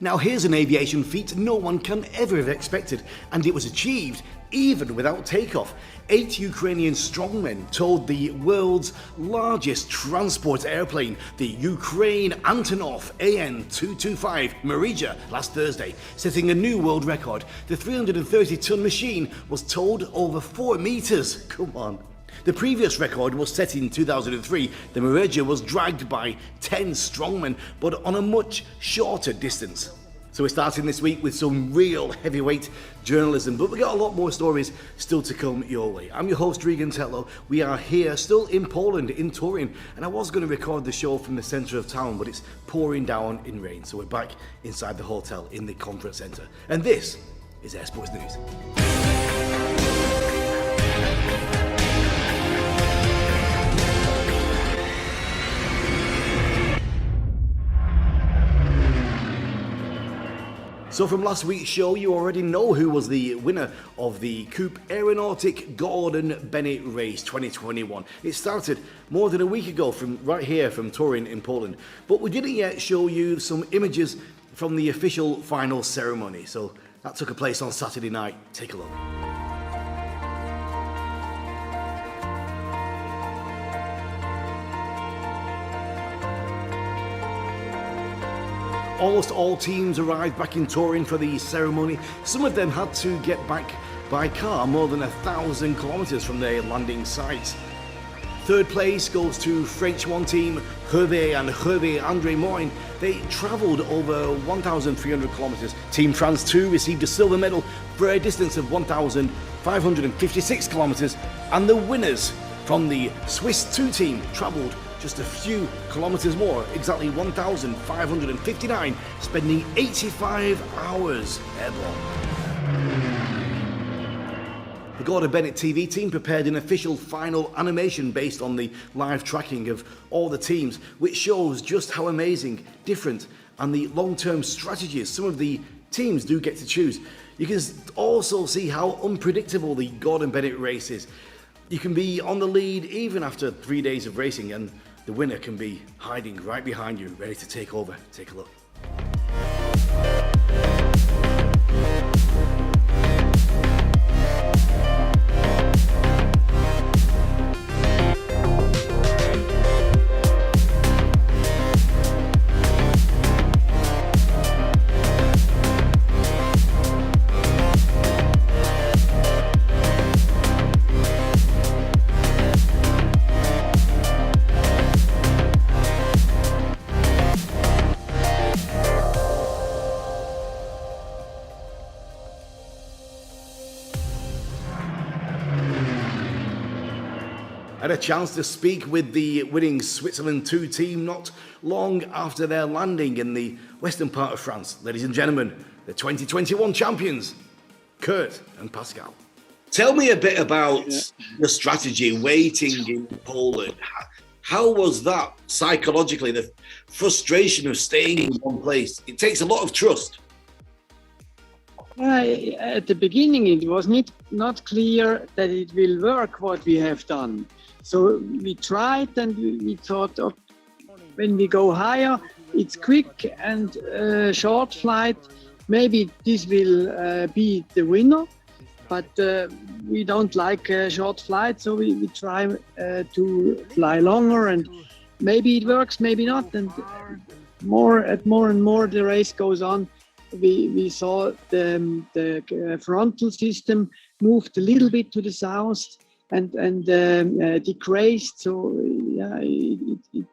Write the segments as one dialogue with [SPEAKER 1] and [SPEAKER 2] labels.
[SPEAKER 1] Now here's an aviation feat no one can ever have expected, and it was achieved even without takeoff. 8 Ukrainian strongmen towed the world's largest transport airplane, the Ukraine Antonov AN-225 Marija, last Thursday, setting a new world record. The 330-ton machine was towed over 4 meters. Come on. The previous record was set in 2003. The Marija was dragged by 10 strongmen, but on a much shorter distance. So we're starting this week with some real heavyweight journalism, but we've got a lot more stories still to come your way. I'm your host, REGAN TETLOW. We are here still in Poland, in Turin, and I was going to record the show from the centre of town, but it's pouring down in rain. So we're back inside the hotel in the conference centre. And this is Air Sports News. So from last week's show, you already know who was the winner of the Coupe Aeronautic Gordon Bennett race 2021. It started more than a week ago from right here from Turin in Poland. But we didn't yet show you some images from the official final ceremony. So that took place on Saturday night. Take a look. Almost all teams arrived back in Turin for the ceremony. Some of them had to get back by car more than 1,000 kilometers from their landing sites. Third place goes to French one team, Hervé and Hervé André Moine. They travelled over 1,300 kilometers. Team France 2 received a silver medal for a distance of 1,556 kilometers. And the winners from the Swiss 2 team travelled just a few kilometers more, exactly 1,559, spending 85 hours airborne. The Gordon Bennett TV team prepared an official final animation based on the live tracking of all the teams, which shows just how amazing, different, and the long-term strategies some of the teams do get to choose. You can also see how unpredictable the Gordon Bennett race is. You can be on the lead even after 3 days of racing, and the winner can be hiding right behind you, ready to take over. Take a look. I had a chance to speak with the winning Switzerland 2 team not long after their landing in the western part of France. Ladies and gentlemen, the 2021 champions, Kurt and Pascal. Tell me a bit about your strategy waiting in Poland. How was that psychologically, the frustration of staying in one place? It takes a lot of trust.
[SPEAKER 2] At the beginning, it was not clear that it will work what we have done. So we tried and we thought, oh, when we go higher, it's quick and short flight. Maybe this will be the winner, but we don't like short flight, so we try to fly longer, and maybe it works, maybe not. And more and more the race goes on, we saw the frontal system moved a little bit to the south and decreased. So yeah, it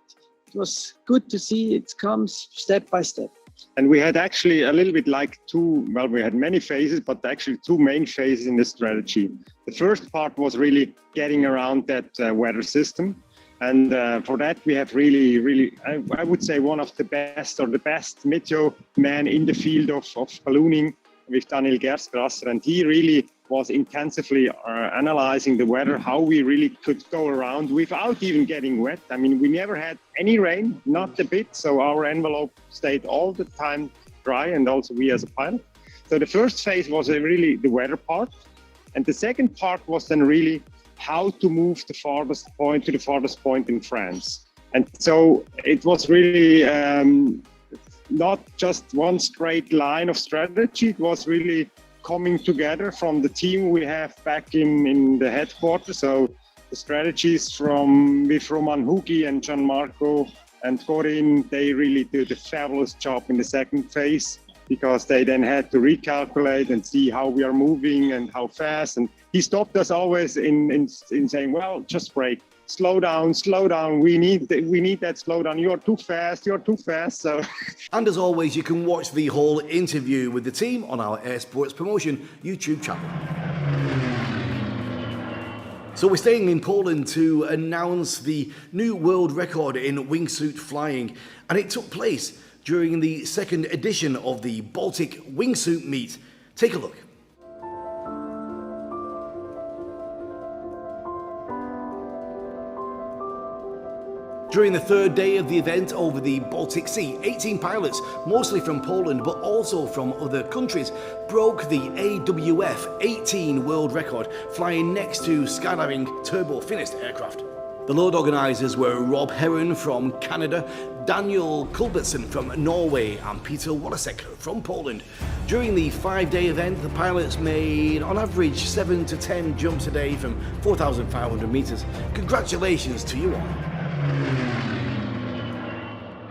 [SPEAKER 2] was good to see it comes step by step.
[SPEAKER 3] And we had actually a little bit like we had many phases, but actually two main phases in the strategy. The first part was really getting around that weather system. And for that, we have really, I would say one of the best or the best meteo man in the field of ballooning with Daniel Gersgrasser. And he really was intensively analyzing the weather, how we really could go around without even getting wet. I mean, we never had any rain, not a bit. So our envelope stayed all the time dry, and also we as a pilot. So the first phase was really the weather part. And the second part was then really how to move the farthest point to the farthest point in France. And so it was really not just one straight line of strategy. It was really coming together from the team we have back in the headquarters. So the strategies with Roman Hugi and Gianmarco and Corinne, they really did a fabulous job in the second phase, because they then had to recalculate and see how we are moving and how fast. And he stopped us always in saying, well, just brake, slow down. We need that slowdown. You're too fast. So.
[SPEAKER 1] And as always, you can watch the whole interview with the team on our Air Sports Promotion YouTube channel. So we're staying in Poland to announce the new world record in wingsuit flying, and it took place during the second edition of the Baltic Wingsuit Meet. Take a look. During the third day of the event over the Baltic Sea, 18 pilots, mostly from Poland but also from other countries, broke the AWF 18 world record, flying next to skydiving turbo-finished aircraft. The load organisers were Rob Heron from Canada, Daniel Kulbertsen from Norway and Peter Walasek from Poland. During the 5-day event, the pilots made on average 7 to 10 jumps a day from 4,500 metres. Congratulations to you all.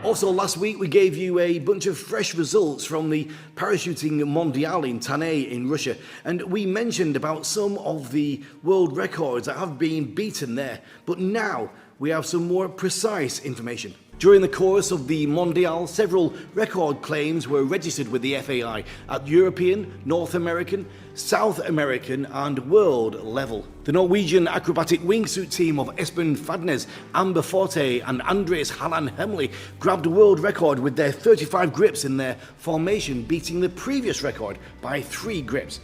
[SPEAKER 1] Also, last week we gave you a bunch of fresh results from the parachuting mondial in Tanay in Russia, and we mentioned about some of the world records that have been beaten there, but now we have some more precise information. During the course of the Mondial, several record claims were registered with the FAI at European, North American, South American and world level. The Norwegian acrobatic wingsuit team of Espen Fadnes, Amber Forte and Andres Halland Hemley grabbed a world record with their 35 grips in their formation, beating the previous record by 3 grips.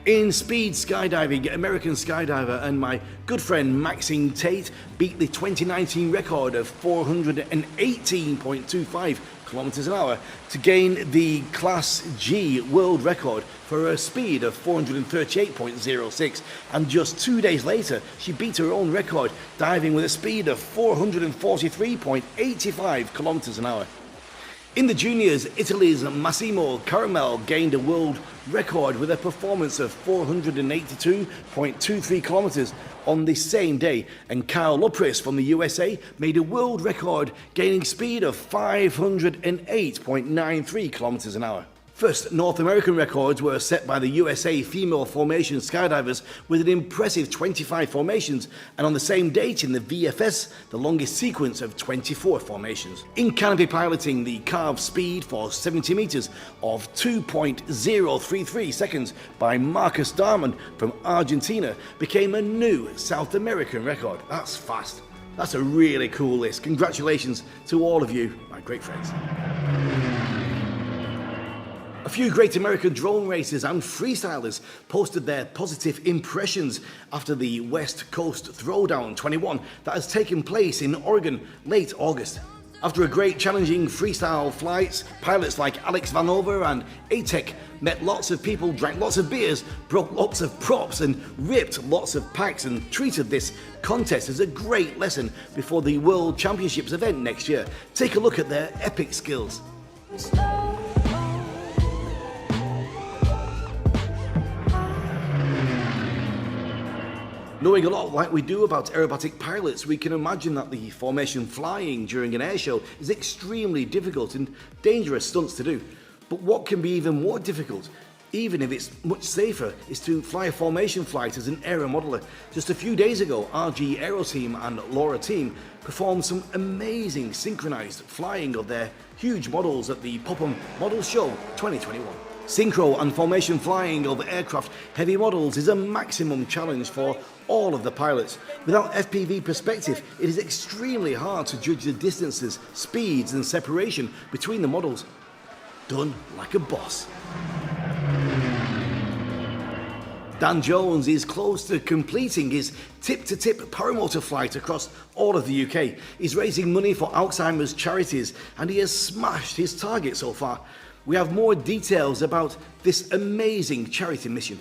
[SPEAKER 1] In speed skydiving, American skydiver and my good friend Maxine Tate beat the 2019 record of 418.25 kilometers an hour to gain the Class G world record for a speed of 438.06, and just 2 days later she beat her own record diving with a speed of 443.85 kilometers an hour. In the juniors, Italy's Massimo Caramel gained a world record with a performance of 482.23 kilometers on the same day, and Kyle Lopris from the USA made a world record gaining speed of 508.93 kilometers an hour. First North American records were set by the USA female formation skydivers with an impressive 25 formations, and on the same date in the VFS, the longest sequence of 24 formations. In canopy piloting, the carved speed for 70 meters of 2.033 seconds by Marcus Darman from Argentina became a new South American record. That's fast. That's a really cool list. Congratulations to all of you, my great friends. A few great American drone racers and freestylers posted their positive impressions after the West Coast Throwdown 21 that has taken place in Oregon late August. After a great challenging freestyle flights, pilots like Alex Vanover and ATEC met lots of people, drank lots of beers, broke lots of props and ripped lots of packs, and treated this contest as a great lesson before the World Championships event next year. Take a look at their epic skills. Knowing a lot like we do about aerobatic pilots, we can imagine that the formation flying during an air show is extremely difficult and dangerous stunts to do. But what can be even more difficult, even if it's much safer, is to fly a formation flight as an aero modeler. Just a few days ago, RG Aero Team and Laura Team performed some amazing synchronized flying of their huge models at the Popham Model Show 2021. Synchro and formation flying of aircraft heavy models is a maximum challenge for all of the pilots. Without FPV perspective, it is extremely hard to judge the distances, speeds and separation between the models. Done like a boss. Dan Jones is close to completing his tip-to-tip paramotor flight across all of the UK. He's raising money for Alzheimer's charities and he has smashed his target so far. We have more details about this amazing charity mission.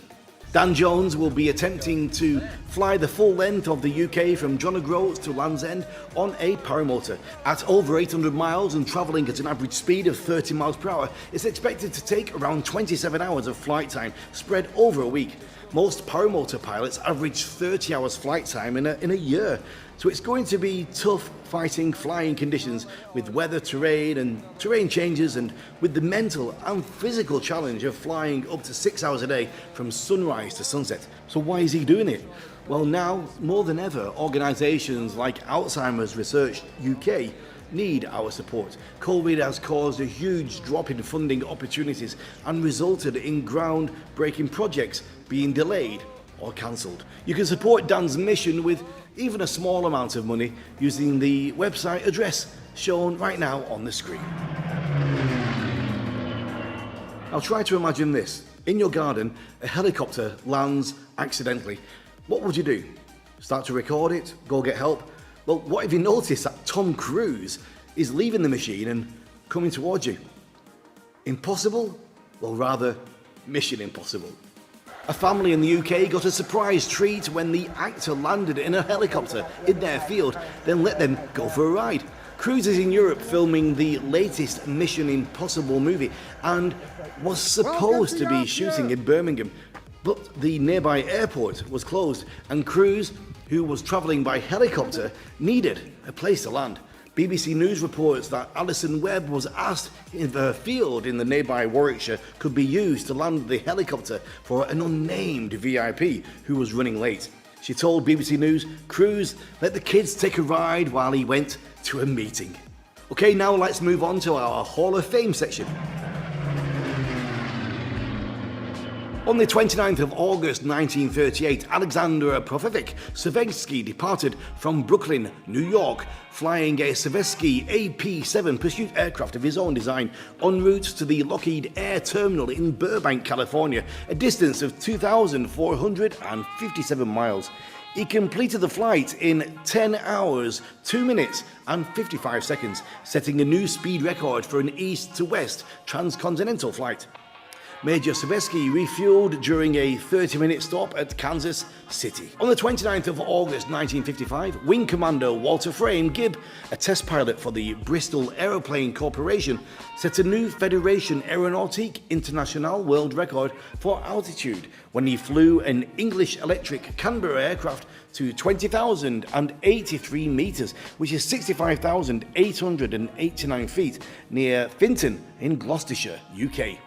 [SPEAKER 1] Dan Jones will be attempting to fly the full length of the UK from John O'Groats to Land's End on a paramotor. At over 800 miles and travelling at an average speed of 30 miles per hour, it's expected to take around 27 hours of flight time spread over a week. Most paramotor pilots average 30 hours flight time in a year, so it's going to be tough fighting flying conditions with weather, terrain changes, and with the mental and physical challenge of flying up to 6 hours a day from sunrise to sunset. So why is he doing it? Well, now more than ever, organisations like Alzheimer's Research UK need our support. COVID has caused a huge drop in funding opportunities and resulted in ground-breaking projects being delayed or cancelled. You can support Dan's mission with even a small amount of money using the website address shown right now on the screen. Now try to imagine this. In your garden, a helicopter lands accidentally. What would you do? Start to record it? Go get help? Well, what if you notice that Tom Cruise is leaving the machine and coming towards you? Impossible? Well, rather, mission impossible. A family in the UK got a surprise treat when the actor landed in a helicopter in their field, then let them go for a ride. Cruise is in Europe filming the latest Mission Impossible movie and was supposed to be shooting in Birmingham, but the nearby airport was closed and Cruise, who was travelling by helicopter, needed a place to land. BBC News reports that Alison Webb was asked if her field in the nearby Warwickshire could be used to land the helicopter for an unnamed VIP who was running late. She told BBC News, Cruise let the kids take a ride while he went to a meeting. Okay, now let's move on to our Hall of Fame section. On the 29th of August 1938, Alexander Profevich Savetsky departed from Brooklyn, New York, flying a Savetsky AP-7 pursuit aircraft of his own design en route to the Lockheed Air Terminal in Burbank, California, a distance of 2,457 miles. He completed the flight in 10 hours, 2 minutes and 55 seconds, setting a new speed record for an east-to-west transcontinental flight. Major Savetsky refueled during a 30-minute stop at Kansas City. On the 29th of August 1955, Wing Commander Walter Frame Gibb, a test pilot for the Bristol Aeroplane Corporation, set a new Fédération Aéronautique Internationale world record for altitude when he flew an English electric Canberra aircraft to 20,083 metres, which is 65,889 feet, near Finton in Gloucestershire, UK.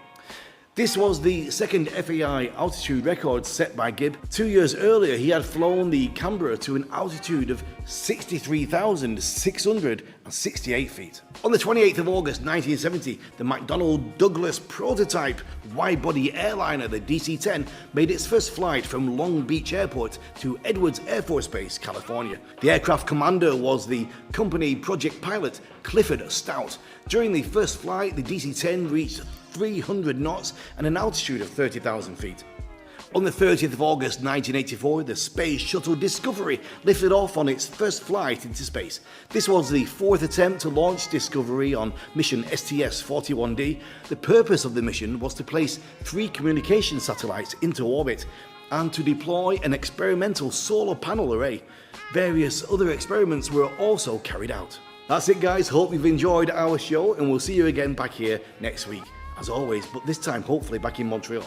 [SPEAKER 1] This was the second FAI altitude record set by Gibb. 2 years earlier, he had flown the Canberra to an altitude of 63,668 feet. On the 28th of August 1970, the McDonnell Douglas prototype wide-body airliner, the DC-10, made its first flight from Long Beach Airport to Edwards Air Force Base, California. The aircraft commander was the company project pilot Clifford Stout. During the first flight, the DC-10 reached 300 knots and an altitude of 30,000 feet. On the 30th of August 1984, the Space Shuttle Discovery lifted off on its first flight into space. This was the fourth attempt to launch Discovery on mission STS-41D. The purpose of the mission was to place 3 communication satellites into orbit and to deploy an experimental solar panel array. Various other experiments were also carried out. That's it, guys. Hope you've enjoyed our show, and we'll see you again back here next week, as always, but this time hopefully back in Montreal.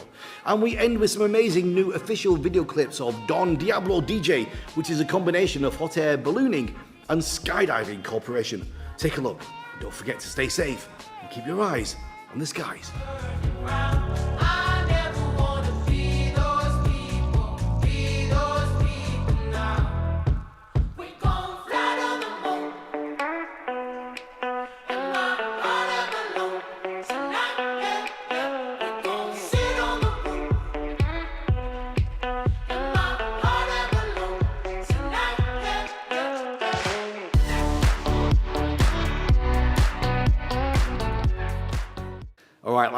[SPEAKER 1] And we end with some amazing new official video clips of Don Diablo DJ, which is a combination of hot air ballooning and skydiving cooperation. Take a look. Don't forget to stay safe and keep your eyes on the skies. All right,